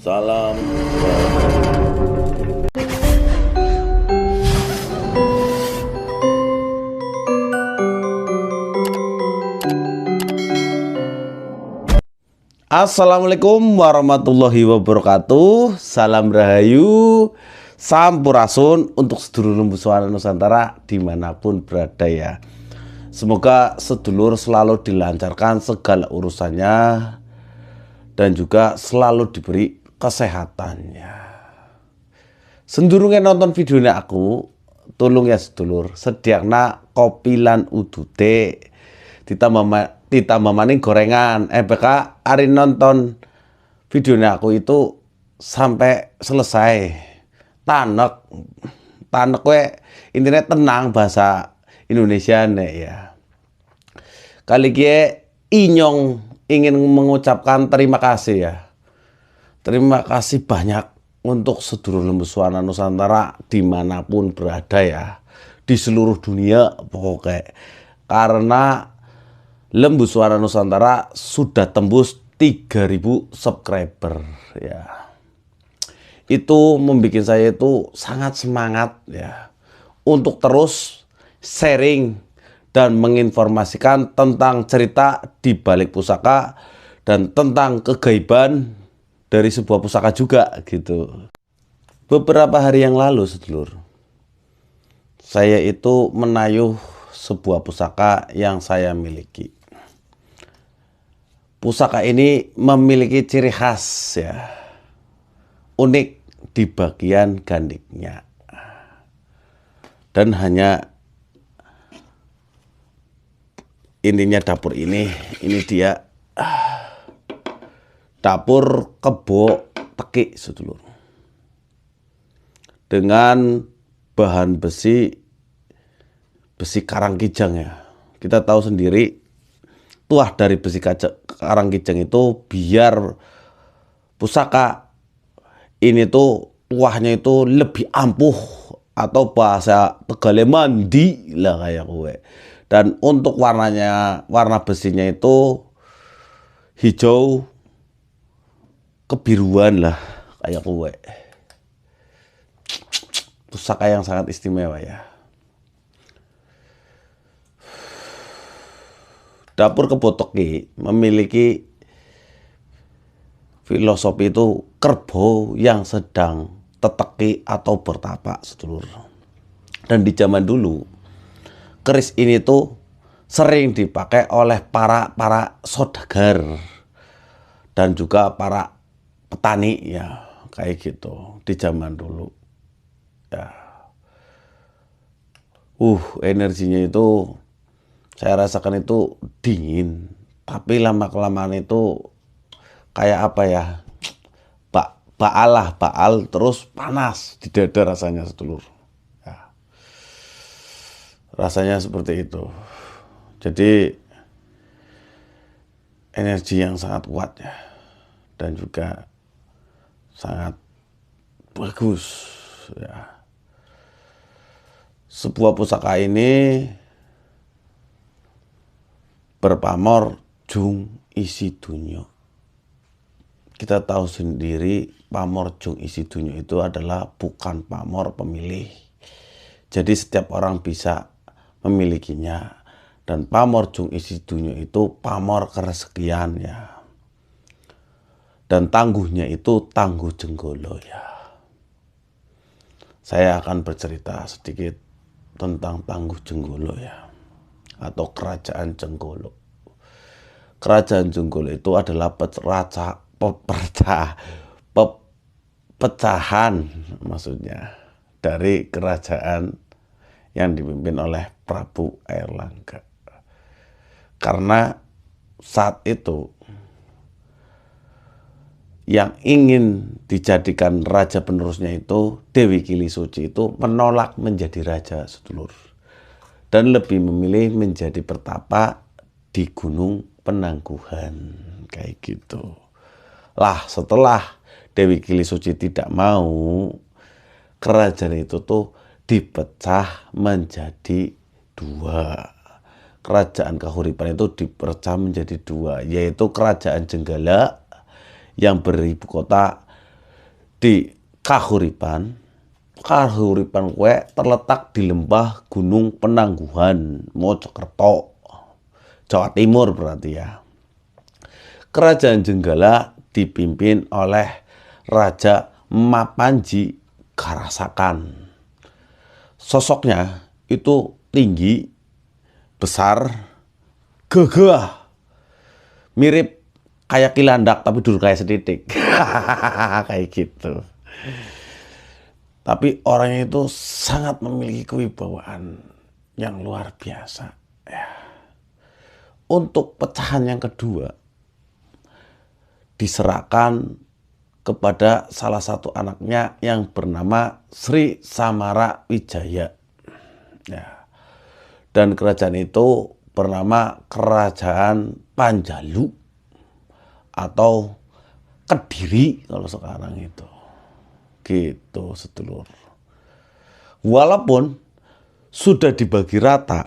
Salam. Assalamualaikum warahmatullahi wabarakatuh. Salam rahayu, sampurasun untuk sedulur lembu suara Nusantara dimanapun berada ya. Semoga sedulur selalu dilancarkan segala urusannya dan juga selalu diberi kesehatannya. Sendurunge nonton videonya aku, tolong ya sedulur, sediakna kopi lan udute ditambah maning gorengan. PK hari nonton videonya aku itu sampai selesai. Tanek we intinya tenang bahasa Indonesia nih ya. Kali kie Inyong ingin mengucapkan terima kasih ya. Terima kasih banyak untuk sedulur lembu suara Nusantara dimanapun berada ya. Di seluruh dunia pokoknya. Karena lembu suara Nusantara sudah tembus 3.000 subscriber ya. Itu membuat saya itu sangat semangat ya. Untuk terus sharing dan menginformasikan tentang cerita di balik pusaka dan tentang kegaiban dari sebuah pusaka juga gitu. Beberapa hari yang lalu sedulur, saya itu menayuh sebuah pusaka yang saya miliki. Pusaka ini memiliki ciri khas ya, unik di bagian gandiknya. Dan hanya intinya dapur ini dia dapur kebo teki sedulur, dengan bahan besi karangkijang ya. Kita tahu sendiri tuah dari besi karangkijang itu biar pusaka ini tuh tuahnya itu lebih ampuh, atau bahasa Tegalnya mandi lah kayak gue. Dan untuk warna besinya itu hijau kebiruan lah kayak gue. Pusaka yang sangat istimewa ya. Dapur Kebo Teki memiliki filosofi itu kerbau yang sedang teteki atau bertapak sedulur. Dan di zaman dulu keris ini tuh sering dipakai oleh para saudagar dan juga para petani ya, kayak gitu di zaman dulu ya. Energinya itu saya rasakan itu dingin, tapi lama-kelamaan itu kayak apa ya, baal terus panas di dada rasanya sedulur ya. Rasanya seperti itu. Jadi energi yang sangat kuat ya, dan juga sangat bagus ya. Sebuah pusaka ini berpamor jung isi dunyo. Kita tahu sendiri pamor jung isi dunyo itu adalah bukan pamor pemilih. Jadi setiap orang bisa memilikinya. Dan pamor jung isi dunyo itu pamor keresekian ya. Dan tangguhnya itu tangguh jenggolo ya. Saya akan bercerita sedikit tentang tangguh jenggolo ya, atau kerajaan Jenggolo. Kerajaan Jenggolo itu adalah pecahan maksudnya dari kerajaan yang dipimpin oleh Prabu Airlangga. Karena saat itu yang ingin dijadikan raja penerusnya itu Dewi Kili Suci itu menolak menjadi raja sedulur, dan lebih memilih menjadi pertapa di Gunung Penangguhan kayak gitu. Lah setelah Dewi Kili Suci tidak mau, kerajaan itu tuh dipecah menjadi dua. Kerajaan Kahuripan itu dipecah menjadi dua, yaitu Kerajaan Jenggala yang beribu kota di Kahuripan. Kahuripan kue terletak di lembah Gunung Penangguhan, Mojokerto, Jawa Timur berarti ya. Kerajaan Jenggala dipimpin oleh Raja Mapanji Karasakan. Sosoknya itu tinggi, besar, gagah, mirip kayak Kilandak tapi dulu kayak setitik. Kayak gitu. Tapi orangnya itu sangat memiliki kewibawaan yang luar biasa. Ya. Untuk pecahan yang kedua diserahkan kepada salah satu anaknya yang bernama Sri Samara Wijaya. Ya. Dan kerajaan itu bernama Kerajaan Panjalu atau Kediri kalau sekarang itu. Gitu sedulur. Walaupun sudah dibagi rata,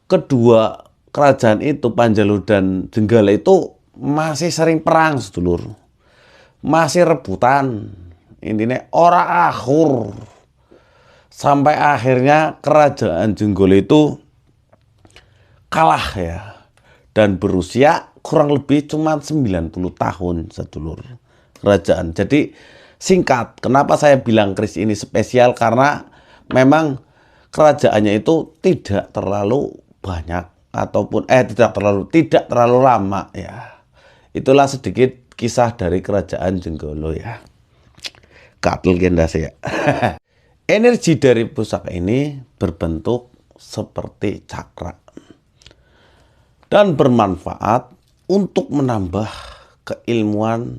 kedua kerajaan itu Panjalu dan Jenggala itu masih sering perang sedulur. Masih rebutan. Intinya ora akhir. Sampai akhirnya kerajaan Jenggala itu kalah ya. Dan berusia kurang lebih cuma 90 tahun sedulur kerajaan. Jadi singkat, kenapa saya bilang keris ini spesial? Karena memang kerajaannya itu tidak terlalu banyak ataupun tidak terlalu lama ya. Itulah sedikit kisah dari kerajaan Jenggala ya. Katul gendas ya. Energi dari pusaka ini berbentuk seperti cakra dan bermanfaat untuk menambah keilmuan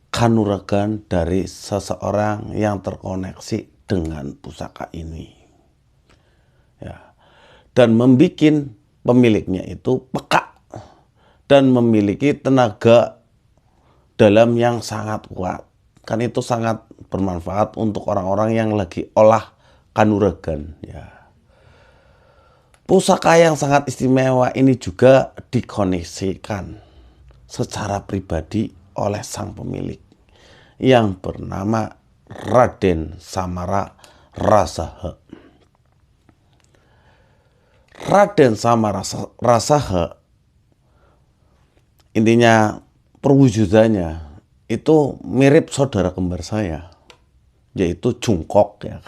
kanuragan dari seseorang yang terkoneksi dengan pusaka ini. Ya. Dan membuat pemiliknya itu peka dan memiliki tenaga dalam yang sangat kuat. Kan itu sangat bermanfaat untuk orang-orang yang lagi olah kanuragan. Ya. Pusaka yang sangat istimewa ini juga dikoneksikan secara pribadi oleh sang pemilik yang bernama Raden Samara Rasaha. Raden Samara Rasaha intinya perwujudannya itu mirip saudara kembar saya, yaitu Jungkok ya.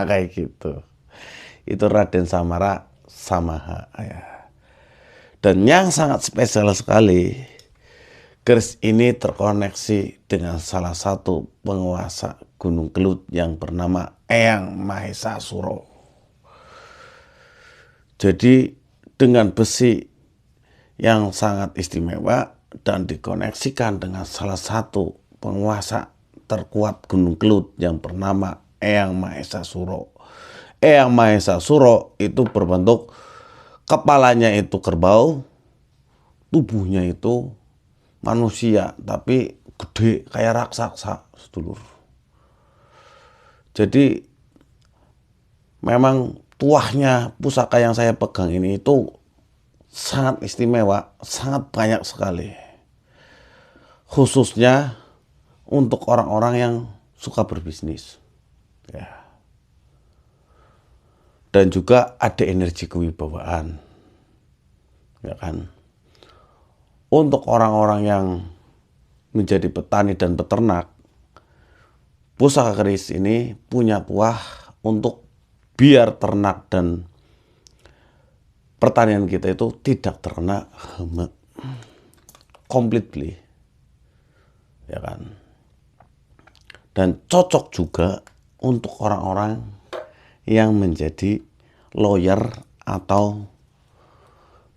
Kayak gitu. Itu Raden Samara Samaha ya. Dan yang sangat spesial sekali, keris ini terkoneksi dengan salah satu penguasa Gunung Kelut yang bernama Eyang Mahesa Suro. Jadi dengan besi yang sangat istimewa dan dikoneksikan dengan salah satu penguasa terkuat Gunung Kelut yang bernama Eyang Mahesa Suro. Eyang Mahesa Suro itu berbentuk kepalanya itu kerbau, tubuhnya itu manusia tapi gede kayak raksasa sedulur. Jadi memang tuahnya pusaka yang saya pegang ini itu sangat istimewa, sangat banyak sekali. Khususnya untuk orang-orang yang suka berbisnis. Ya. Dan juga ada energi kewibawaan. Ya kan? Untuk orang-orang yang menjadi petani dan peternak, pusaka keris ini punya tuah untuk biar ternak dan pertanian kita itu tidak terkena hama. Completely. Ya kan? Dan cocok juga untuk orang-orang yang menjadi lawyer atau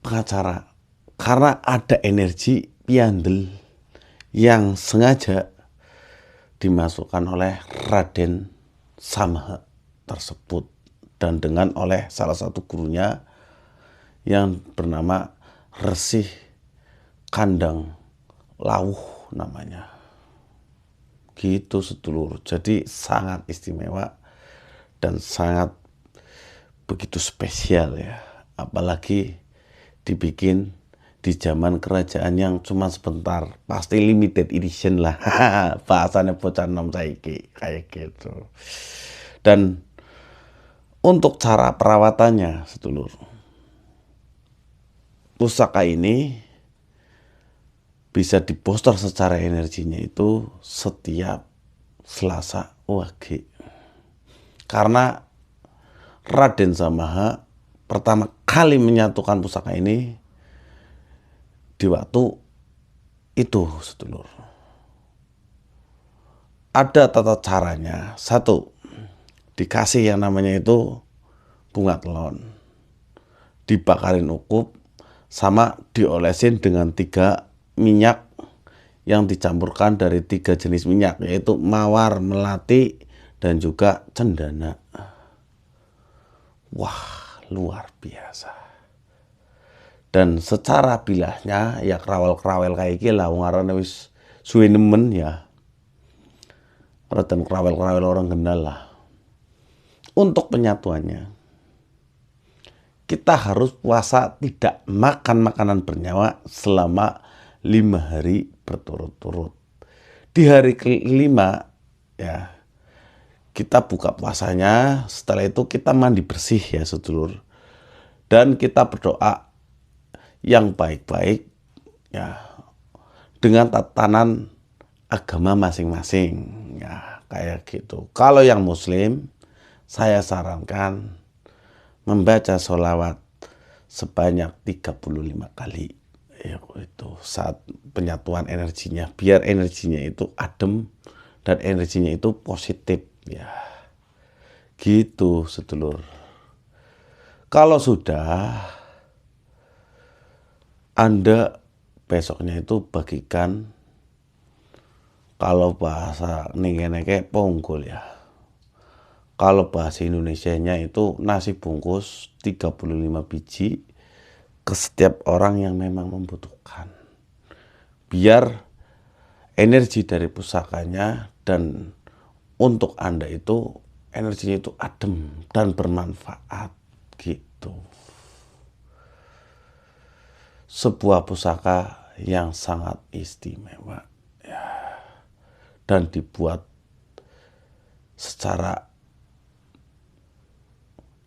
pengacara. Karena ada energi piandel yang sengaja dimasukkan oleh Raden Samaha tersebut. Dan dengan oleh salah satu gurunya yang bernama Resih Kandang Lawuh namanya. Gitu sedulur. Jadi sangat istimewa dan sangat begitu spesial ya. Apalagi dibikin di zaman kerajaan yang cuma sebentar, pasti limited edition lah. Bahasanya bocah nom saiki kayak gitu. Dan untuk cara perawatannya, sedulur, pusaka ini bisa dibooster secara energinya itu setiap Selasa Wage. Karena Raden Samaha pertama kali menyatukan pusaka ini di waktu itu, sedulur. Ada tata caranya. Satu, dikasih yang namanya itu bunga telon, dibakarin ukup, sama diolesin dengan 3 minyak yang dicampurkan dari 3 jenis minyak, yaitu mawar, melati, dan juga cendana. Wah, luar biasa. Dan secara bilahnya ya krawel-krawel kayak iki lah, wong arane wis suwe nemen ya. Dan krawel-krawel orang kenal lah. Untuk penyatuannya, kita harus puasa tidak makan makanan bernyawa selama 5 hari berturut-turut. Di hari kelima ya kita buka puasanya, setelah itu kita mandi bersih ya sedulur. Dan kita berdoa yang baik-baik ya dengan tatanan agama masing-masing ya kayak gitu. Kalau yang muslim, saya sarankan membaca sholawat sebanyak 35 kali. Ya, itu saat penyatuan energinya, biar energinya itu adem dan energinya itu positif ya. Gitu sedulur. Kalau sudah, Anda besoknya itu bagikan, kalau bahasa nengke-nengke ponggol ya. Kalau bahasa Indonesianya itu nasi bungkus 35 biji ke setiap orang yang memang membutuhkan. Biar energi dari pusakanya dan untuk Anda itu energinya itu adem dan bermanfaat gitu. Sebuah pusaka yang sangat istimewa ya. Dan dibuat secara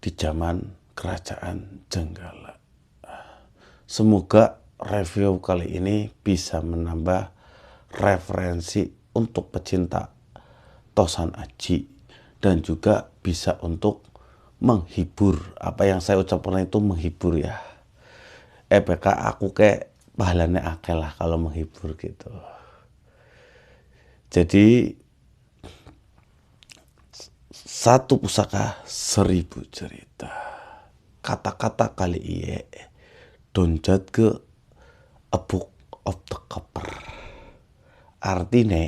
di zaman kerajaan Jenggala. Semoga review kali ini bisa menambah referensi untuk pecinta Tosan Aji dan juga bisa untuk menghibur. Apa yang saya ucapkan itu menghibur ya. PK aku kayak pahalanya akeh lah kalau menghibur gitu. Jadi satu pusaka 1000 cerita. Kata-kata kali iye donjat ke a book of the copper. Artinya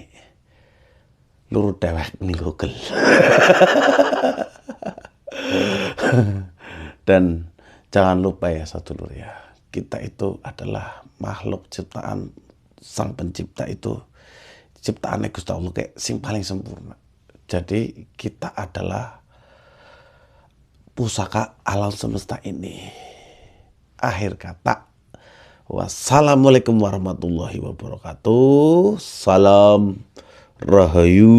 luru dewek ning Google. Dan jangan lupa ya sedulur ya, kita itu adalah makhluk ciptaan Sang Pencipta, itu ciptaannya Gusti Allah kayak sing paling sempurna. Jadi kita adalah pusaka alam semesta ini. Akhir kata, wassalamualaikum warahmatullahi wabarakatuh. Salam Rahayu.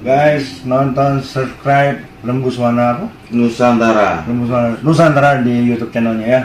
Guys, nonton, subscribe Lembu Suwana apa? Nusantara. Lembu Suwana Nusantara di YouTube channelnya ya.